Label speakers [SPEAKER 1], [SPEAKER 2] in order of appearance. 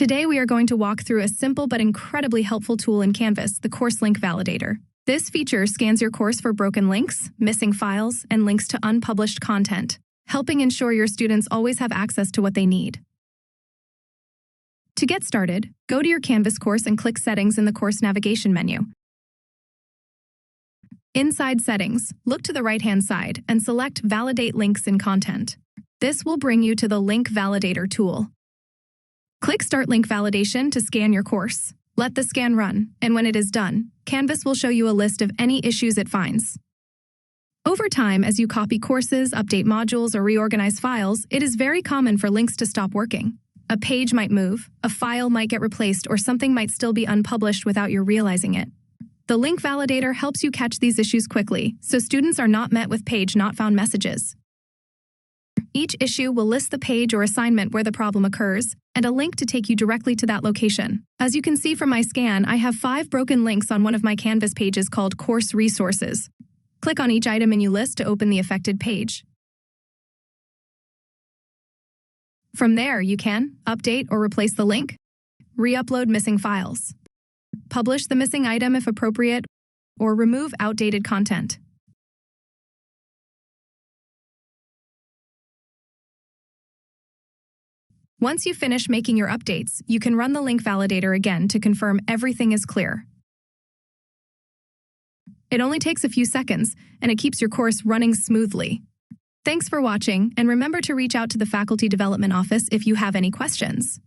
[SPEAKER 1] Today we are going to walk through a simple but incredibly helpful tool in Canvas, the Course Link Validator. This feature scans your course for broken links, missing files, and links to unpublished content, helping ensure your students always have access to what they need. To get started, go to your Canvas course and click Settings in the course navigation menu. Inside Settings, look to the right-hand side and select Validate Links in Content. This will bring you to the Link Validator tool. Click Start Link Validation to scan your course. Let the scan run, and when it is done, Canvas will show you a list of any issues it finds. Over time, as you copy courses, update modules, or reorganize files, it is very common for links to stop working. A page might move, a file might get replaced, or something might still be unpublished without you realizing it. The Link Validator helps you catch these issues quickly, so students are not met with page not found messages. Each issue will list the page or assignment where the problem occurs, and a link to take you directly to that location. As you can see from my scan, I have 5 broken links on one of my Canvas pages called Course Resources. Click on each item in your list to open the affected page. From there, you can update or replace the link, re-upload missing files, publish the missing item if appropriate, or remove outdated content. Once you finish making your updates, you can run the Link Validator again to confirm everything is clear. It only takes a few seconds, and it keeps your course running smoothly. Thanks for watching, and remember to reach out to the Faculty Development Office if you have any questions.